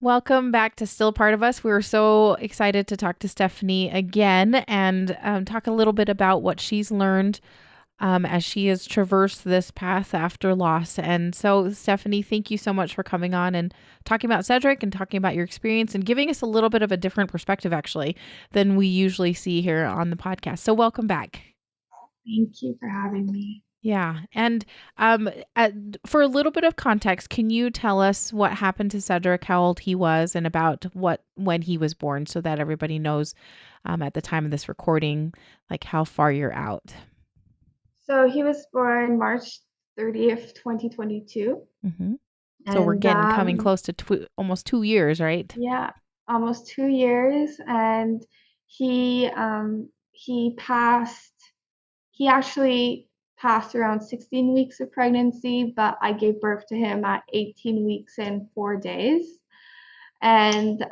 Welcome back to Still Part of Us. We're so excited to talk to Stephanie again and talk a little bit about what she's learned as she has traversed this path after loss. And so, Stephanie, thank you so much for coming on and talking about Cedric and talking about your experience and giving us a little bit of a different perspective, actually, than we usually see here on the podcast. So, welcome back. Thank you for having me. Yeah. And um, for a little bit of context, can you tell us what happened to Cedric, how old he was, and about when he was born so that everybody knows at the time of this recording, like how far you're out? So he was born March 30th, 2022. hmm So we're And getting coming close to almost 2 years, right? yeah, almost 2 years. And he passed, he actually passed around 16 weeks of pregnancy, but I gave birth to him at 18 weeks and 4 days. And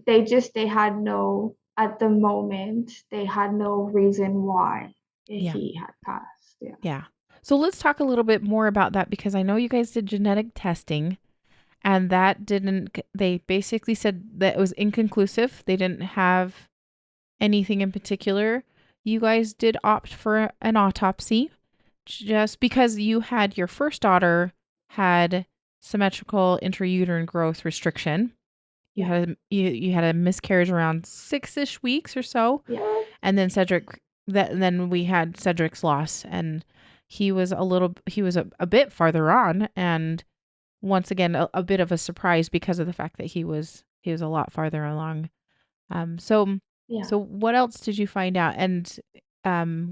they had no, at the moment, they had no reason why Yeah. he had passed. Yeah. Yeah. So let's talk a little bit more about that because I know you guys did genetic testing and that didn't, they basically said that it was inconclusive. They didn't have anything in particular. You guys did opt for an autopsy just because you had your first daughter had symmetrical intrauterine growth restriction. Yeah. You had a miscarriage around 6-ish weeks or so, Yeah. and then then we had Cedric's loss, and he was a bit farther on, and once again a bit of a surprise because of the fact that he was a lot farther along. So Yeah. so what else did you find out? And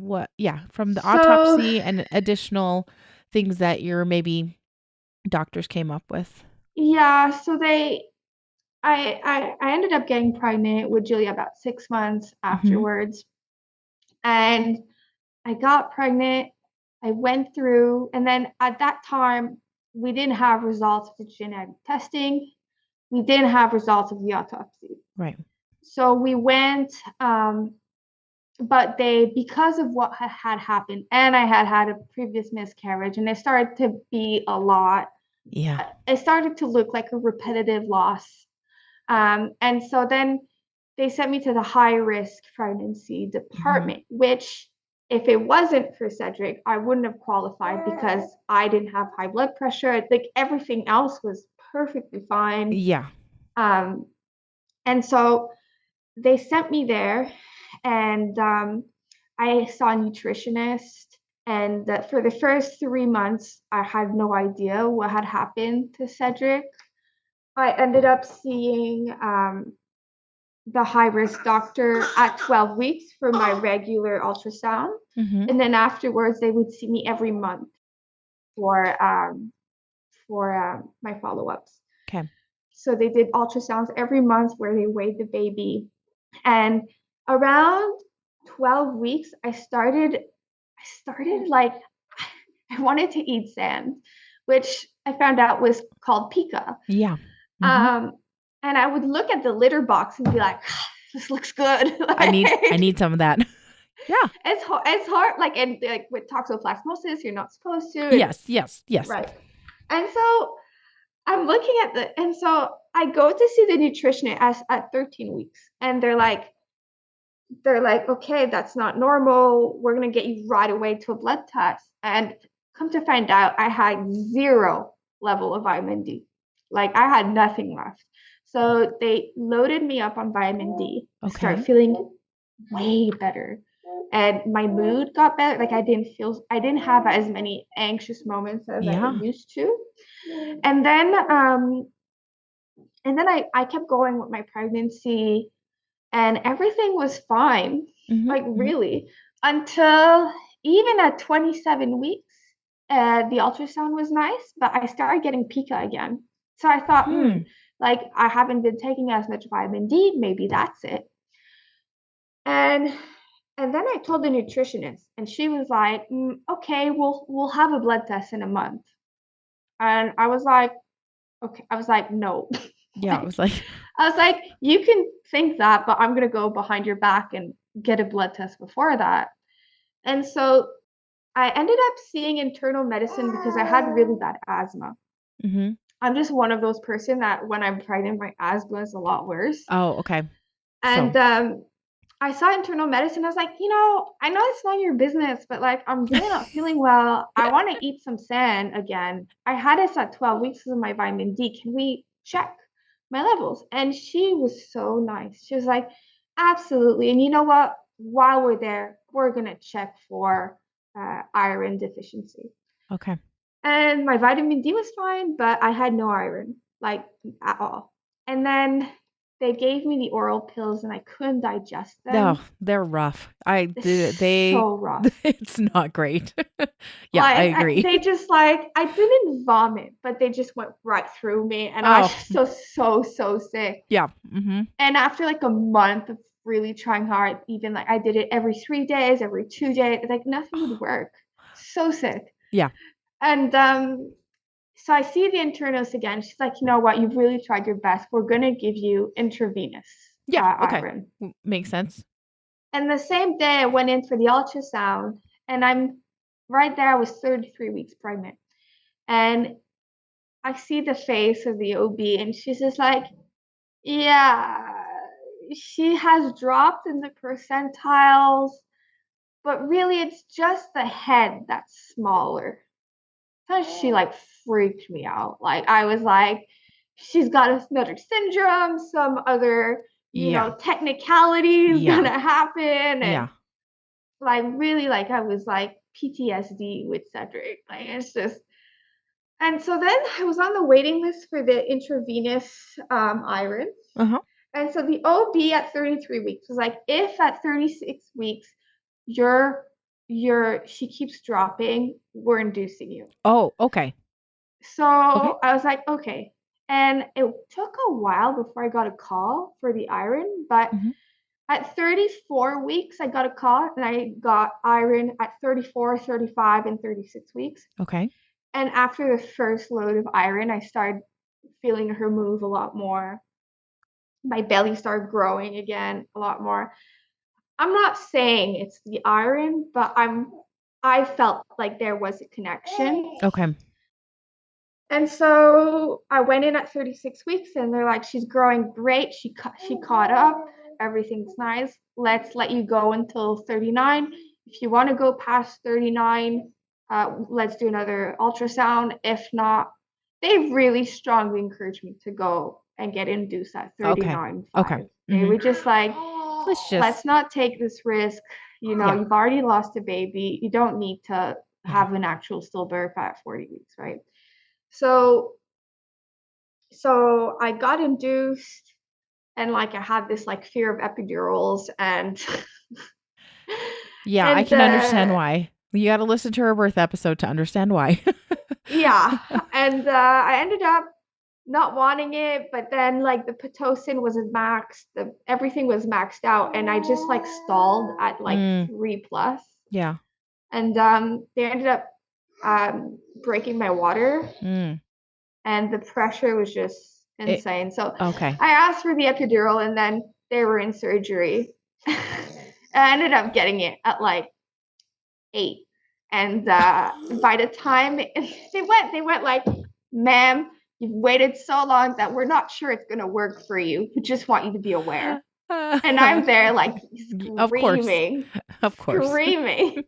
what from the So autopsy and additional things that your maybe doctors came up with. yeah, so I ended up getting pregnant with Julia about 6 months Mhm. afterwards. And I got pregnant. I went through, and then at that time, we didn't have results of the genetic testing. We didn't have results of the autopsy. Right. So we went, but because of what had happened, and I had had a previous miscarriage, and it started to be a lot, Yeah. it started to look like a repetitive loss. And so then they sent me to the high risk pregnancy Mhm. department, which, if it wasn't for Cedric, I wouldn't have qualified because I didn't have high blood pressure. Like everything else was perfectly fine. Yeah. Um, and so they sent me there, and I saw a nutritionist. And for the first 3 months, I had no idea what had happened to Cedric. I ended up seeing the high risk doctor at 12 weeks for my regular ultrasound. Mhm. And then afterwards, they would see me every month for my follow ups. Okay. So they did ultrasounds every month where they weighed the baby. And around 12 weeks, I started like I wanted to eat sand, which I found out was called pica. Yeah. Mhm. Um, and I would look at the litter box and be like, this looks good. I need some of that. Yeah. It's hard. Like, and like with toxoplasmosis, you're not supposed to. And Yes, yes, yes. right. And so I'm looking at and so I go to see the nutritionist at 13 weeks, and they're like, okay, that's not normal. We're gonna get you right away to a blood test. And come to find out, I had zero level of vitamin D. Like I had nothing left. So they loaded me up on vitamin D. I started Okay. feeling way better. And my mood got better. Like I didn't have as many anxious moments as I Yeah. used to. And then um and then I kept going with my pregnancy, and everything was fine, Mhm. like Mhm. really, until even at 27 weeks, the ultrasound was nice, but I started getting pica again. So I thought, Hmm. like I haven't been taking as much vitamin D, maybe that's it. And and then I told the nutritionist, and she was like, okay, we'll have a blood test in a month. And I was like, okay, I was like, no. Yeah, it Like, was like I was like, you can think that, but I'm gonna go behind your back and get a blood test before that. And so I ended up seeing internal medicine because I had really bad asthma. Mm-hmm. I'm just one of those person that when I'm pregnant, my asthma is a lot worse. Oh, okay. And So, I saw internal medicine. I was like, I know it's not your business, but like, I'm really not feeling well. I want to eat some sand again. I had this at 12 weeks of my vitamin D. Can we check my levels? And she was so nice. She was like, absolutely. And you know what? While we're there, we're going to check for iron deficiency. okay. And my vitamin D was fine, but I had no iron, like at all. And then they gave me the oral pills and I couldn't digest No, them. they're rough. I did. It's They, so rough. it's not great. Yeah, I Like agree. they just like I didn't vomit, but they just went right through me, and I was Oh, just so sick. yeah. Mm-hmm. And after like a month of really trying hard, even like I did it every 3 days, every 2 days, like nothing would work. So sick. Yeah. And so I see the internist again. She's like, you know what? You've really tried your best. We're gonna give you intravenous Yeah. Okay. iron. Makes sense. And the same day, I went in for the ultrasound, and I'm right there. I was 33 weeks pregnant, and I see the face of the OB, and she's just like, yeah, she has dropped in the percentiles, but really, it's just the head that's smaller. So she like freaked me out. Like I was like, she's got another syndrome, some other, Yeah. technicality is Yeah. gonna happen, and Yeah. like really, like I was like PTSD with Cedric. Like it's just, and so then I was on the waiting list for the intravenous iron, Uh-huh. and so the OB at 33 weeks was like, if at 36 weeks your she keeps dropping, we're inducing you. Oh, okay. So Okay. I was like, okay. And it took a while before I got a call for the iron, but Mm-hmm. at 34 weeks, I got a call and I got iron at 34, 35, and 36 weeks. Okay. And after the first load of iron, I started feeling her move a lot more. My belly started growing again a lot more. I'm not saying it's the iron, but I felt like there was a connection. Okay. And so I went in at 36 weeks and they're like, she's growing great. She caught up. Everything's nice. Let's let you go until 39. If you want to go past 39, let's do another ultrasound. If not, they really strongly encouraged me to go and get induced at Okay. 39.5. Okay. They Mm-hmm. were just like, Let's just, let's not take this risk. yeah. You've already lost a baby. You don't need to Yeah. have an actual stillbirth at 40 weeks, right? So I got induced and like I had this like fear of epidurals and Yeah, I and can understand why. You got to listen to her birth episode to understand why. yeah, and I ended up not wanting it, but then like the pitocin was maxed, everything was maxed out, and I just like stalled at like Mm, 3+, yeah. and they ended up breaking my water, Mm. and the pressure was just It, insane. So okay. I asked for the epidural, and then they were in surgery. I ended up getting it at like 8, and by the time they went like, "Ma'am, you've waited so long that we're not sure it's gonna work for you. We just want you to be aware." And I'm there like Of course. screaming, Of course. screaming,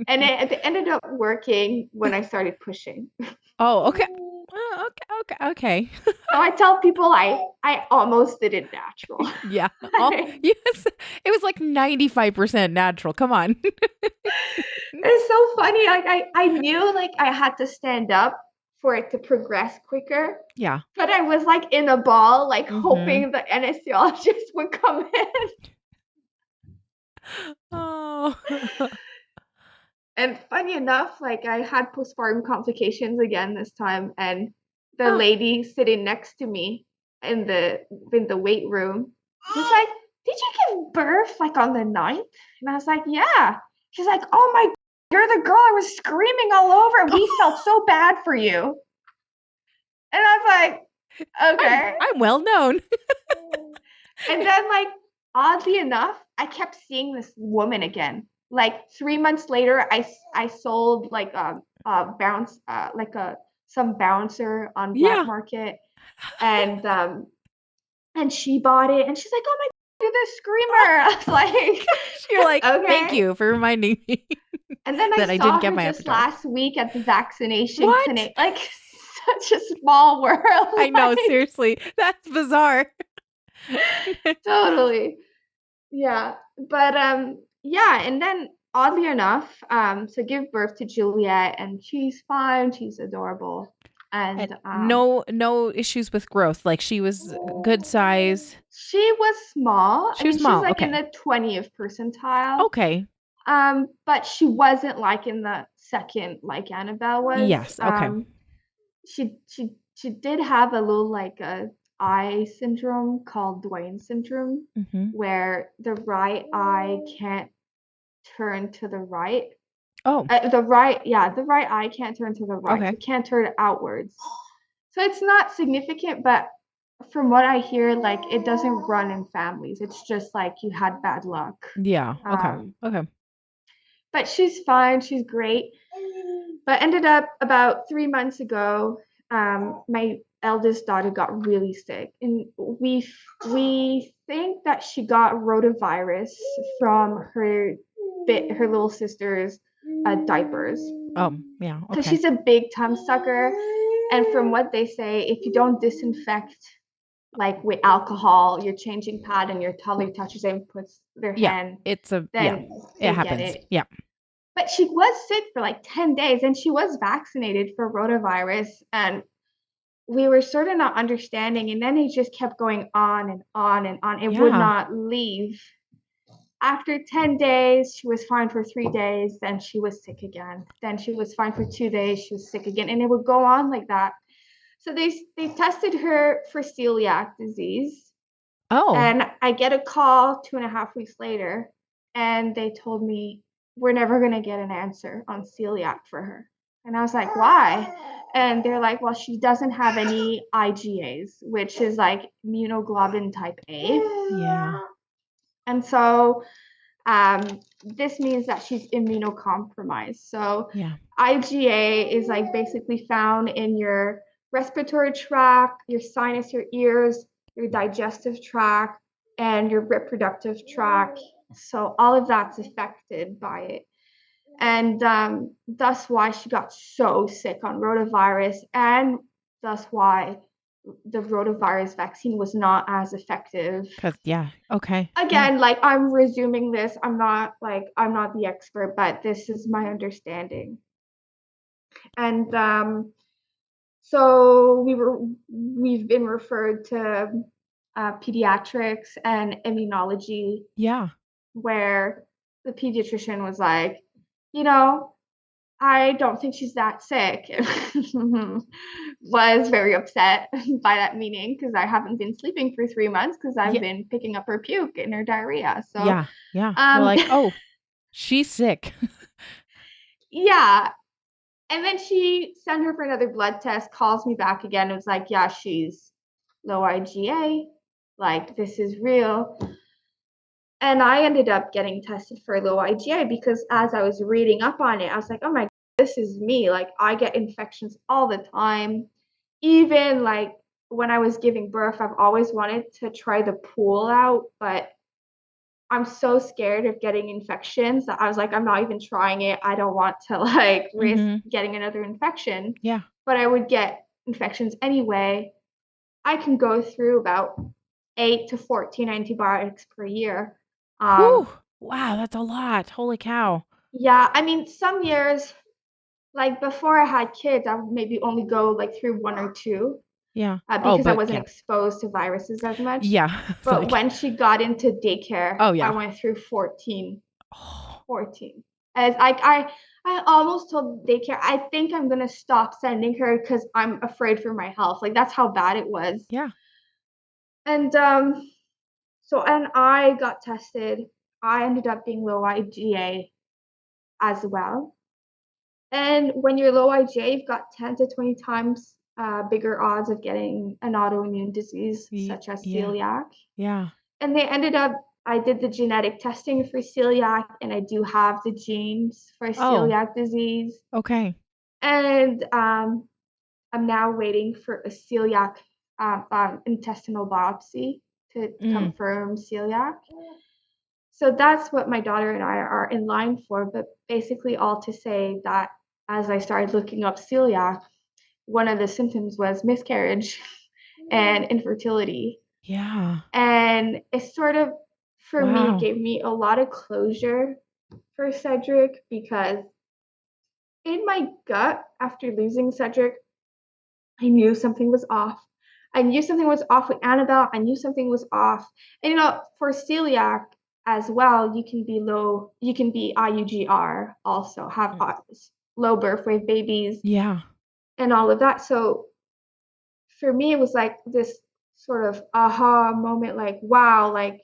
and it ended up working when I started pushing. Oh, okay. Okay. So I tell people I almost did it natural. Yeah. Oh, yes. It was like 95% natural. Come on. It's so funny. Like I knew like I had to stand up for it to progress quicker, Yeah. but I was like in a ball, like Mm-hmm. hoping the anesthesiologist would come in. Oh. And funny enough, like I had postpartum complications again this time, and the Ah. lady sitting next to me in the weight room was like, "Did you give birth like on the 9th?" And I was like, "Yeah." She's like, "Oh my, you're the girl I was screaming all over. We felt so bad for you." And I was like, "Okay." I'm well known. And then, like, oddly enough, I kept seeing this woman again. Like 3 months later, I sold like a bounce like a some bouncer on black Yeah. market, and she bought it, and she's like, "Oh my God, you're the screamer!" I was Gosh, you're like, like, thank "Okay." you for reminding me And then I that I didn't saw get her my just avatar. last week at the vaccination What? clinic. Like, such a small world. I know, seriously. That's bizarre. Totally. Yeah. But yeah, and then oddly enough, so give birth to Juliet, and she's fine, she's adorable. And And no issues with growth. Like she was good size. she was small. I She was mean, she was small. like in Okay. the 20th percentile. Okay. But she wasn't like in the second like Annabelle was. Yes. Okay. She did have a little like a eye syndrome called Duane syndrome, Mm-hmm. where the right eye can't turn to the right. Oh, The right eye can't turn to the right. okay. It can't turn outwards. So it's not significant, but from what I hear, like it doesn't run in families. It's just like you had bad luck. Yeah. Okay. Okay. But she's fine. She's great. But ended up about 3 months ago, my eldest daughter got really sick, and we think that she got rotavirus from her little sister's diapers, Oh, yeah. because Okay. she's a big time sucker. And from what they say, if you don't disinfect like with alcohol, you're changing pad, and your toddler touches it and puts their Yeah. hand, Yeah. then It they get happens. it. Yeah. But she was sick for like 10 days, and she was vaccinated for rotavirus. And we were sort of not understanding. And then it just kept going on and on and on. It would Yeah. not leave. After 10 days, she was fine for 3 days. Then she was sick again. Then she was fine for 2 days. She was sick again. And it would go on like that. So they tested her for celiac disease. Oh, And I get a call 2.5 weeks later, and they told me, we're never going to get an answer on celiac for her. And I was like, why? And they're like, well, she doesn't have any IgAs, which is like immunoglobulin type A. yeah. And so this means that she's immunocompromised. So Yeah. IgA is like basically found in your respiratory tract, your sinus, your ears, your digestive tract, and your reproductive tract. So all of that's affected by it. And that's why she got so sick on rotavirus, and that's why the rotavirus vaccine was not as effective. Yeah. Okay. Yeah. Again, like I'm resuming this. I'm not the expert, but this is my understanding. And so we've been referred to pediatrics and immunology, Yeah. where the pediatrician was like, you know, I don't think she's that sick. Was very upset by that meeting, because I haven't been sleeping for 3 months because I've Yeah. been picking up her puke and her diarrhea. So Yeah. Yeah. You're like, oh, she's sick. yeah. And then she sent her for another blood test, calls me back again. It was like, yeah, she's low IgA. Like, this is real. And I ended up getting tested for low IgA, because as I was reading up on it, I was like, oh my God, this is me. Like, I get infections all the time. Even like when I was giving birth, I've always wanted to try the pool out, but I'm so scared of getting infections that I was like, I'm not even trying it. I don't want to like risk Mm-hmm. getting another infection. Yeah. But I would get infections anyway. I can go through about 8 to 14 antibiotics per year. Whew. Wow, that's a lot. Holy cow. Yeah, I mean, some years, like before I had kids, I would maybe only go like through one or two, Yeah. Oh, because I but wasn't yeah. exposed to viruses as much. Yeah. It's But like, when she got into daycare, oh I yeah. went through 14. Oh, 14. As I almost told daycare, I think I'm gonna stop sending her because I'm afraid for my health. Like that's how bad it was. yeah. And and I got tested. I ended up being low IgA as well. And when you're low IgA, you've got 10 to 20 times bigger odds of getting an autoimmune disease such as Yeah. celiac. Yeah. And I did the genetic testing for celiac, and I do have the genes for Oh, celiac disease. okay. And I'm now waiting for a celiac intestinal biopsy to Mm. confirm celiac. So that's what my daughter and I are in line for. But basically, all to say that as I started looking up celiac, one of the symptoms was miscarriage and infertility. Yeah. And it sort of, for me, Wow. gave me a lot of closure for Cedric because in my gut, after losing Cedric, I knew something was off. I knew something was off with Annabelle. I knew something was off. And for celiac as well, you can be IUGR also, have low birth weight babies Yeah. and all of that. So for me, it was like this sort of aha moment, like, wow, like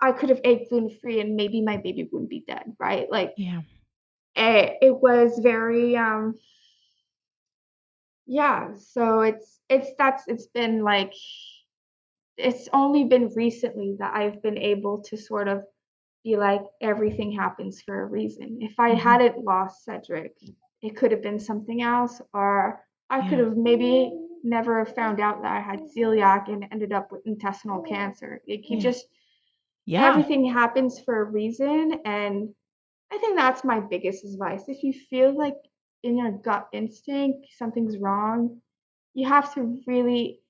I could have ate gluten free and maybe my baby wouldn't be dead, right? Like Yeah. it was very yeah, so it's been like it's only been recently that I've been able to sort of be like everything happens for a reason. If I Hmm. hadn't lost Cedric, it could have been something else, or I could Yeah. have maybe never found out that I had celiac and ended up with intestinal cancer. Like you Yeah. just Yeah. everything happens for a reason, and I think that's my biggest advice. If you feel like in your gut instinct something's wrong, you have to really,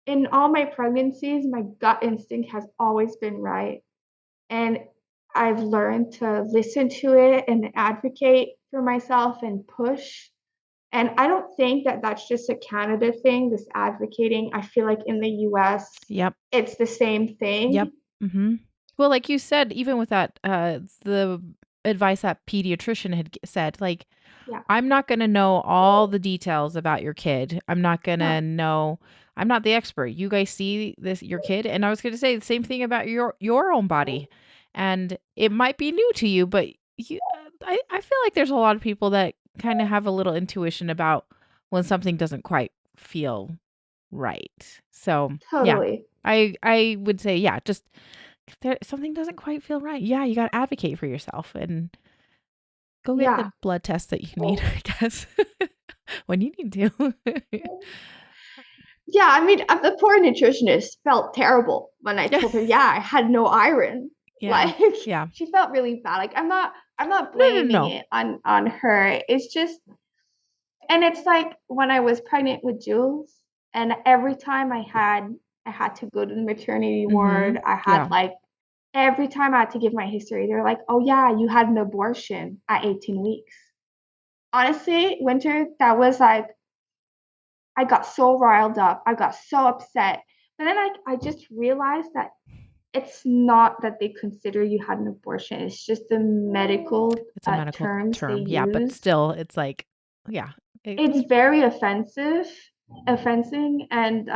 in all my pregnancies, my gut instinct has always been right. And I've learned to listen to it and advocate for myself and push. And I don't think that that's just a Canada thing, this advocating. I feel like in the US, Yep. it's the same Yep. thing. Hmm. Well, like you said, even with that, the advice that pediatrician had said, like, Yeah. I'm not going to know all the details about your kid. I'm not going to No, know. I'm not the expert. You guys see this your kid, and I was going to say the same thing about your own body, and it might be new to you, but I feel like there's a lot of people that kind of have a little intuition about when something doesn't quite feel right. So yeah, totally. I would say yeah, just if there something doesn't quite feel right, yeah, you got to advocate for yourself and go get Yeah. the blood test that you need, I guess, when you need to. Yeah, I mean, the poor nutritionist felt terrible when I Yeah. told her, yeah, I had no iron. Yeah. Like Yeah. she felt really bad. Like I'm not No, no, blaming no. it on her. It's just and it's like when I was pregnant with Jules and every time I had to go to the maternity ward, Mhm. I had Yeah. like every time I had to give my history, they're like, "Oh yeah, you had an abortion at 18 weeks." Honestly, Winter, that was like I got so riled up. I got so upset. But then I just realized that it's not that they consider you had an abortion. It's just the medical It's a medical terms they term. Yeah, but use. still it's like yeah. It's It's very offensing. And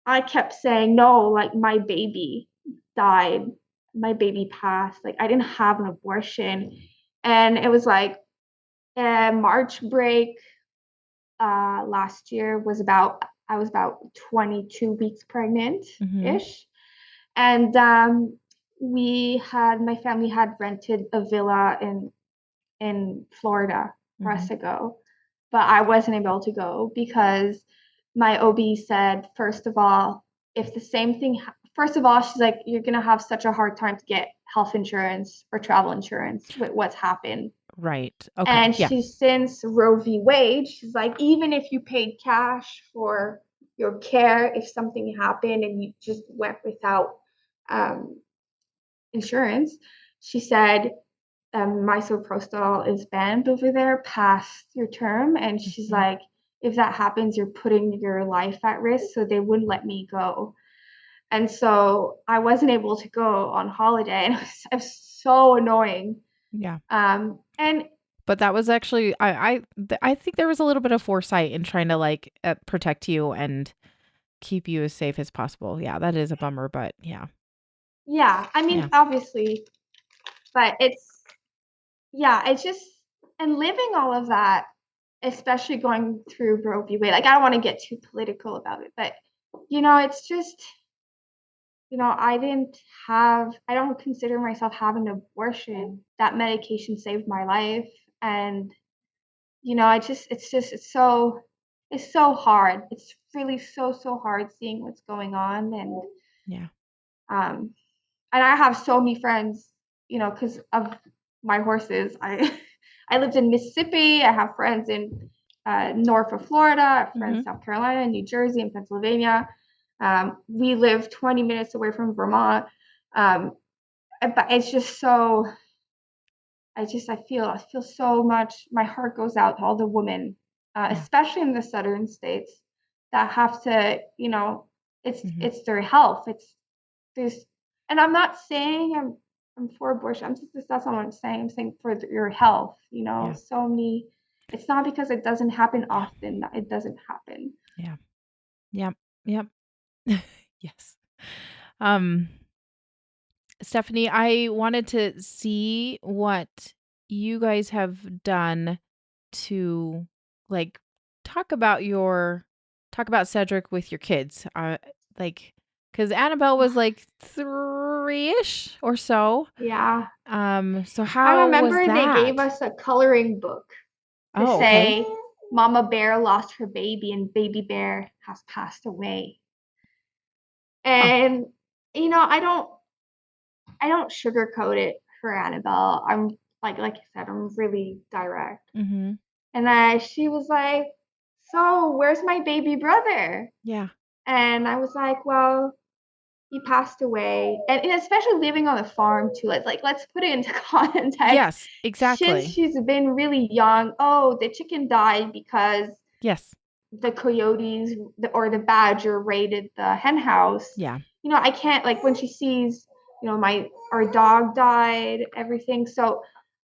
I kept saying, no, like my baby died. My baby passed. Like I didn't have an abortion. And it was like March break last year was about I was about 22 weeks pregnant mhm. ish, and my family had rented a villa in Florida for us Mhm. to go, but I wasn't able to go because my OB said first of all if the same thing first of all she's like you're gonna have such a hard time to get health insurance or travel insurance with what's happened. Right. Okay. And Yeah. she's since Roe v. Wade, she's like, even if you paid cash for your care, if something happened and you just went without um, insurance, she said, misoprostol is banned over there past your term. And she's Mhm. like, if that happens, you're putting your life at risk. So they wouldn't let me go. And so I wasn't able to go on holiday. And it was so annoying. Yeah. And But that was actually I think there was a little bit of foresight in trying to like protect you and keep you as safe as possible. Yeah, that is a bummer, but yeah. yeah, I mean, Yeah. obviously, but yeah, it's just, and living all of that, especially going through Roe v. Wade, like, I don't want to get too political about it, but, it's just, I don't consider myself having an abortion. That medication saved my life. And it's so hard. It's really so hard seeing what's going on. Yeah. And I have so many friends, because of my horses. I lived in Mississippi. I have friends in north of Florida. I have friends in South Carolina, New Jersey, and Pennsylvania. We live 20 minutes away from Vermont. But it's just so, I feel so much. My heart goes out to all the women, especially in the southern states, that have to, it's their health. There's, and I'm not saying I'm for abortion. That's not what I'm saying. I'm saying for your health. Yeah. So many. It's not because it doesn't happen Yeah. often that it doesn't happen. Yeah. Yep. Yep. Yes. Um, Stephanie, I wanted to see what you guys have done to like talk about Cedric with your kids. Like because Annabelle was like 3-ish or so. Yeah. So I how was remember they gave that? us a coloring book to Oh, okay. say Mama Bear lost her baby and Baby Bear has passed away. Huh. And I don't sugarcoat it for Annabelle. I'm like I said, I'm really direct. Mm-hmm. And then she was like, "So, where's my baby brother?" Yeah. And I was like, "Well, he passed away." And especially living on a farm too. Let's put it into context. Yes, Since exactly. she's been really young, oh, the chicken died because Yes. the coyotes or the badger raided the hen house. Yeah. I can't, like, when she sees, our dog died, everything. So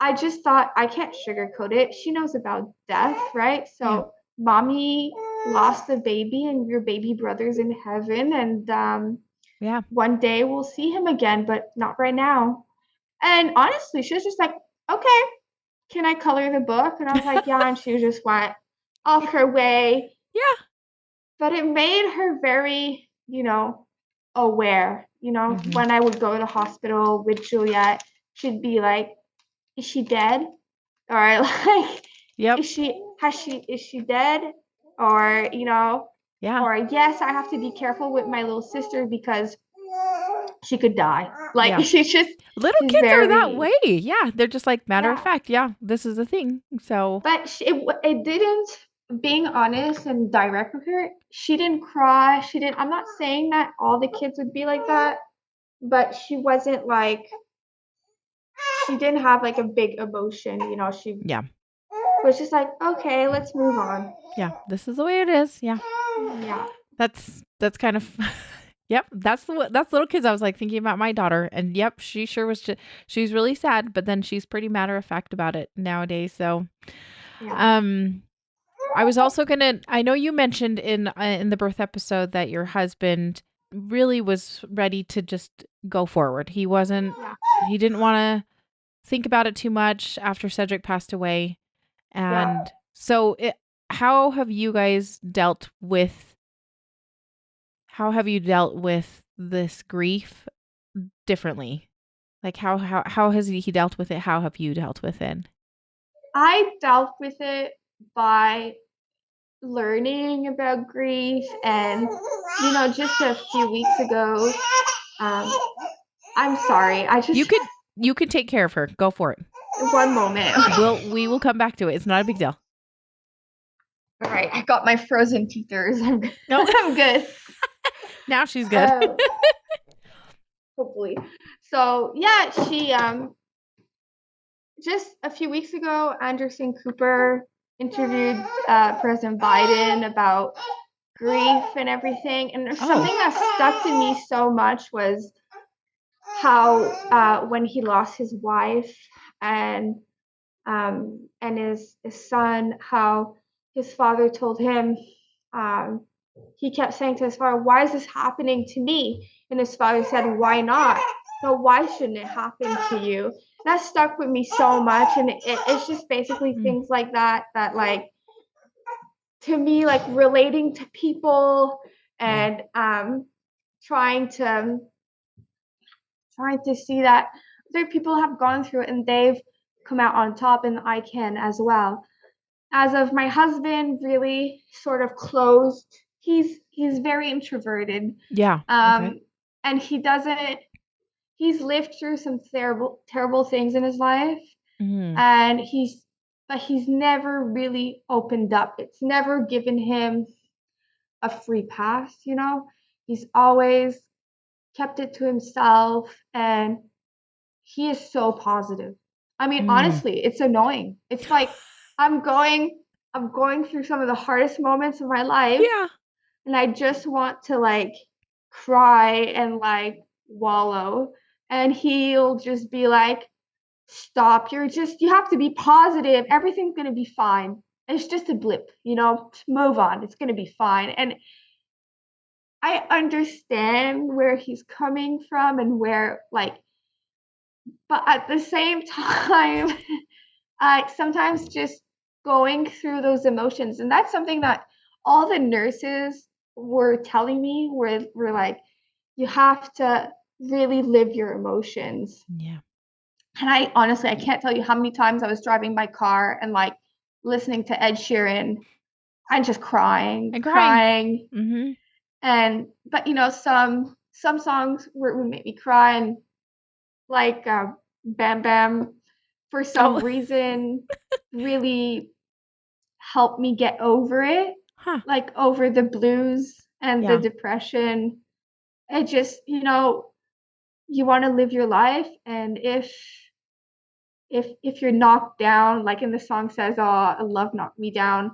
I just thought I can't sugarcoat it. She knows about death, right? Yeah. So mommy lost a baby and your baby brother's in heaven, and Yeah. one day we'll see him again, but not right now. And honestly, she was just like, okay, can I color the book? And I was like, yeah. And she just went off her way. Yeah. But it made her very, aware. Mm-hmm. When I would go to the hospital with Juliet, she'd be like, is she dead? Or like, Yep. is she dead? Or, Yeah. or yes, I have to be careful with my little sister because she could die. Like, Yeah. Little she's kids are that very, way. Yeah. They're just like matter of yeah. fact. Yeah. This is the thing. So, But it didn't, being honest and direct with her, she didn't cry. I'm not saying that all the kids would be like that, but she wasn't like, she didn't have like a big emotion, she yeah. was just like, okay, let's move on. Yeah. This is the way it is. Yeah. Yeah. That's kind of yep, that's little kids. I was like thinking about my daughter and yep, she sure was she's really sad, but then she's pretty matter of fact about it nowadays. So, Yeah. um I was also going to I know you mentioned in the birth episode that your husband really was ready to just go forward. Yeah. He didn't want to think about it too much after Cedric passed away. Yeah. And so how have you guys dealt with this grief differently? Like how has he dealt with it? How have you dealt with it? I dealt with it by learning about grief, and just a few weeks ago, um I'm sorry, You could take care of her. Go for it. one moment. We will come back to it. It's not a big deal. All right, I got my frozen teethers. No. I'm good. Now she's good. Hopefully. So yeah, she just a few weeks ago, Anderson Cooper interviewed President Biden about grief and everything, and something that stuck to me so much was how when he lost his wife and his son, how his father told him, he kept saying to his father, "Why is this happening to me?" And his father said, "Why not? No, why shouldn't it happen to you?" That stuck with me so much, and it's just basically things like that like, to me, like relating to people and trying to see that other people have gone through it and they've come out on top, and I can as well. as of my husband really sort of closed. He's very introverted. Yeah. Okay. Um, and he's lived through some terrible things in his life, Mm. and he's never really opened up. It's never given him a free pass, you know? He's always kept it to himself, and he is so positive. I mean, Mm. honestly, it's annoying. It's like I'm going I'm going through some of the hardest moments of my life, Yeah. and I just want to like cry and like wallow, and he'll just be like, stop, you have to be positive, everything's going to be fine, it's just a blip, you know, move on, it's going to be fine. And I understand where he's coming from and where like, but at the same time, I sometimes just going through those emotions, and that's something that all the nurses were telling me, were like, you have to really live your emotions. Yeah. And I honestly, I can't tell you how many times I was driving my car and like listening to Ed Sheeran and just crying, And crying. crying. Mm-hmm. And but you know, some songs would make me cry, and like Bam Bam, for some Oh. reason, really helped me get over it, Huh. like over the blues and the Yeah. depression. It just, you know, you want to live your life, and if you're knocked down, like in the song says, oh, love knocked me down,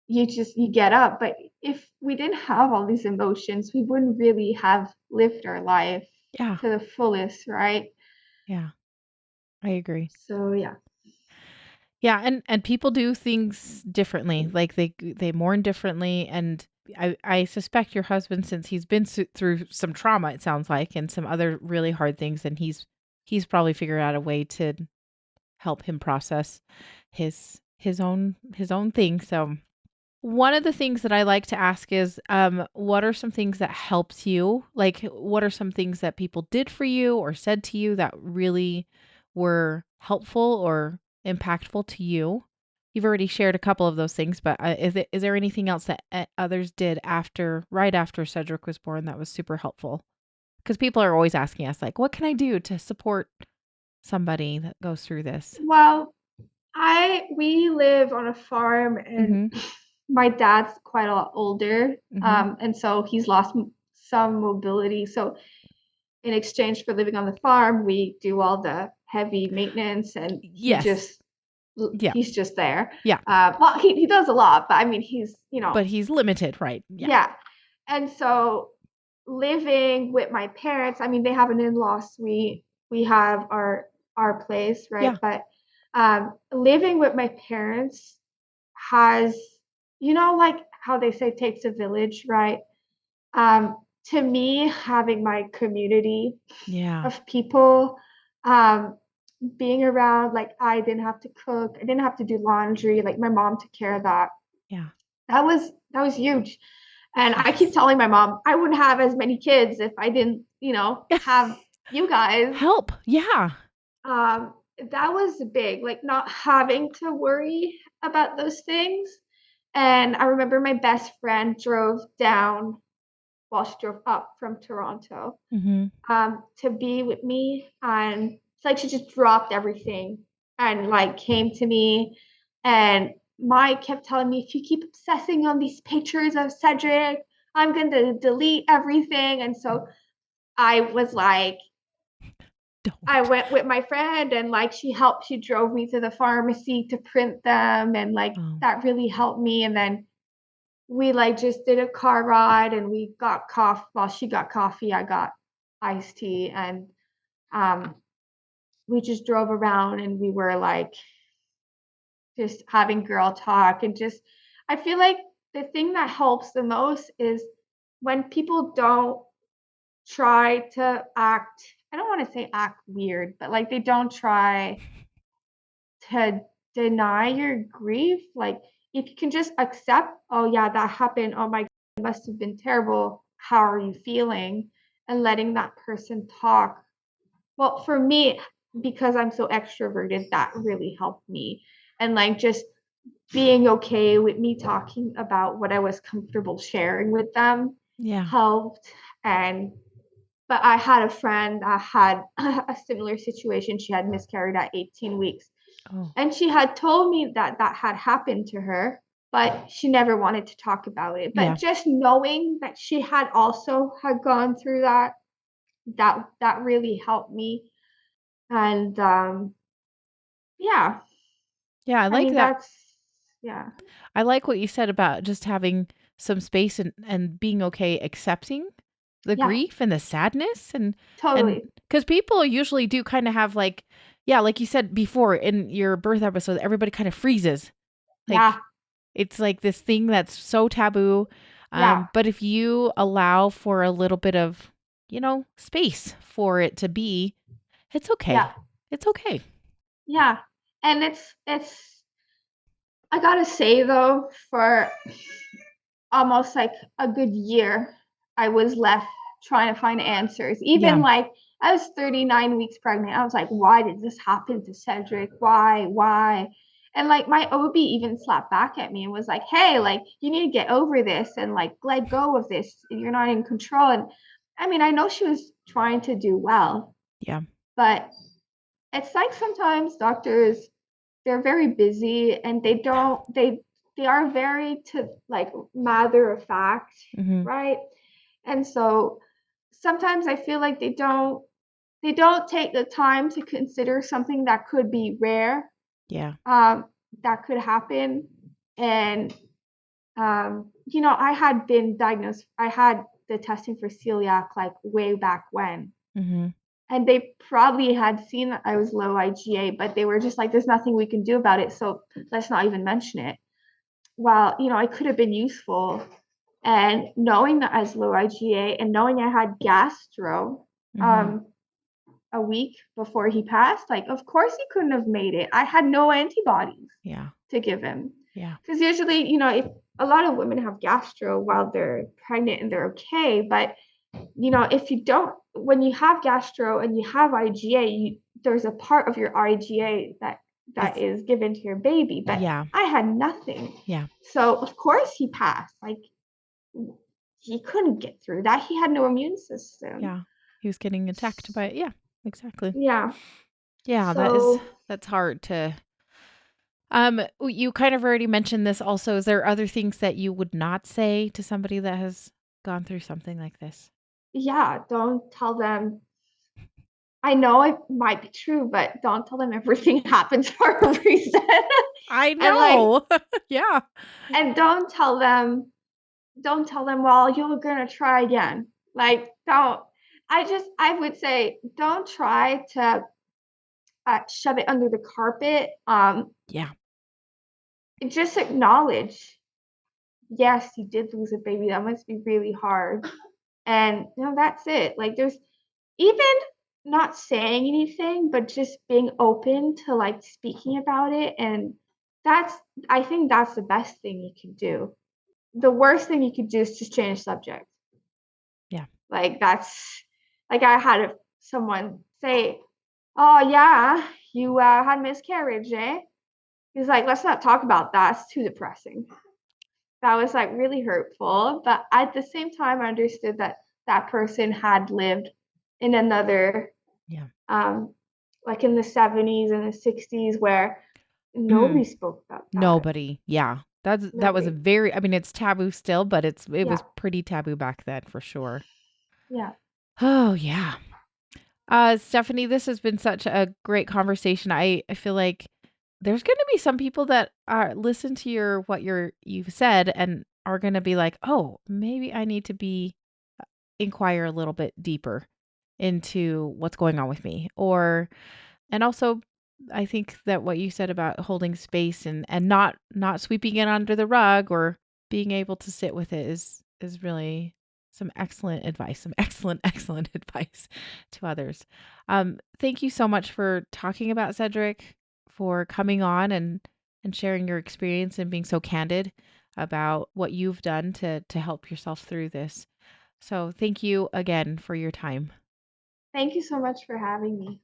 you get up. But if we didn't have all these emotions, we wouldn't really have lived our life Yeah. to the fullest, right? Yeah. I agree. So yeah. Yeah, and people do things differently. Like they mourn differently, and I suspect your husband, since he's been through some trauma, it sounds like, and some other really hard things, and he's probably figured out a way to help him process his own thing. So one of the things that I like to ask is, what are some things that helped you? Like, what are some things that people did for you or said to you that really were helpful or impactful to you? You've already shared a couple of those things, but is there anything else that others did right after Cedric was born that was super helpful? Because people are always asking us, like, what can I do to support somebody that goes through this? Well, I we live on a farm, and Mm-hmm. my dad's quite a lot older, Mm-hmm. and so he's lost some mobility. So in exchange for living on the farm, we do all the heavy maintenance, and Yes. Yeah. he's just there. Yeah. Well, he does a lot, but I mean, he's, you know, But he's limited, right? Yeah. yeah. And so living with my parents, I mean, they have an in-law suite. We have our place, right? Yeah. But living with my parents has, you know, like how they say takes a village, right? Um, to me, having my community Yeah. of people, um, being around, like I didn't have to cook, I didn't have to do laundry, like my mom took care of that. Yeah. That was huge. And I keep Yes. telling my mom I wouldn't have as many kids if I didn't, you know, have you guys. Help. Yeah. Um, that was big, like not having to worry about those things. And I remember my best friend drove down, well, she drove up from Toronto, Mhm. to be with me. And it's like she just dropped everything and like came to me. And Mike kept telling me, if you keep obsessing on these pictures of Cedric, I'm going to delete everything. And so I was like, I Don't. went with my friend, and like she drove me to the pharmacy to print them. And like Oh. that really helped me. And then we like just did a car ride, and we got coffee. Well, she got coffee, I got iced tea. And um, we just drove around, and we were like just having girl talk. And just, I feel like the thing that helps the most is when people don't try to act, I don't want to say act weird, but like they don't try to deny your grief. Like if you can just accept, oh yeah, that happened, oh my God, it must have been terrible, how are you feeling, and letting that person talk. Well, for me, because I'm so extroverted, that really helped me. And like just being okay with me talking about what I was comfortable sharing with them Yeah. helped. And but I had a friend that had a similar situation. She had miscarried at 18 weeks. Oh, And she had told me that that had happened to her, but she never wanted to talk about it. But yeah. just knowing that she had also had gone through that, that really helped me. And yeah, Yeah, I I like mean that. that's yeah, I like what you said about just having some space and being okay accepting the yeah, grief and the sadness and totally. because people usually do kind of have like, yeah, like you said before in your birth episode, everybody kind of freezes. Yeah, Like it's like this thing that's so taboo. yeah, But if you allow for a little bit of, space for it to be, it's yeah, okay. It's okay. yeah. And it's I gotta say though, for almost like a good year, I was left trying to find answers. Yeah. Even like I was 39 weeks pregnant. I was like, why did this happen to Cedric? Why? Why? And like my OB even slapped back at me and was like, hey, like you need to get over this and like let go of this. You're not in control. And I mean, I know she was trying to do well, Yeah. but it's like sometimes doctors, they're very busy and they are very to like matter of fact, Hmm. right? And so sometimes I feel like they don't take the time to consider something that could be rare, Yeah. um, that could happen. And I had been diagnosed, I had the testing for celiac like way back when, Hmm. and they probably had seen that I was low IgA, but they were just like, there's nothing we can do about it, so let's not even mention it. Well, I could have been useful. And knowing that I was low IgA and knowing I had gastro Hmm. um, a week before he passed, like, of course he couldn't have made it. I had no antibodies Yeah. to give him. Yeah. Because usually, if a lot of women have gastro while they're pregnant and they're okay, but if you don't, when you have gastro and you have IgA, there's a part of your IgA that It's is given to your baby, but yeah. I had nothing. Yeah. So of course he passed. Like he couldn't get through that. He had no immune system. Yeah. He was getting attacked by it. Yeah, exactly. Yeah. Yeah, So that's hard to you kind of already mentioned this also. Is there other things that you would not say to somebody that has gone through something like this? yeah, don't tell them. I know it might be true, but don't tell them everything happens for a reason. I and like know. Yeah. and don't tell them, well, you're gonna try again. Like, don't. I would say, don't try to shove it under the carpet. Yeah. Just acknowledge, yes, you did lose a baby. That must be really hard. And that's it. Like, there's even not saying anything, but just being open to like speaking about it. And that's, I think that's the best thing you can do. The worst thing you could do is just change subject. Yeah. Like that's like I had someone say, "Oh yeah, you had miscarriage, eh?" He's like, "Let's not talk about that. It's too depressing." That was like really hurtful, but at the same time, I understood that that person had lived in another, Yeah. um, like in the 70s and the 60s, where nobody Mm. spoke about that. Nobody. Yeah. That was a Nobody. very, I mean, it's taboo still, but it Yeah, was pretty taboo back then for sure. yeah. Oh, yeah. Stephanie, this has been such a great conversation. I feel like there's going to be some people that are listen to what you've said and are going to be like, "Oh, maybe I need to be inquire a little bit deeper into what's going on with me." And also I think that what you said about holding space and not sweeping it under the rug or being able to sit with it is really some excellent advice, some excellent excellent advice to others. Thank you so much for talking about Cedric, for coming on and sharing your experience and being so candid about what you've done to help yourself through this. So, thank you again for your time. Thank you so much for having me.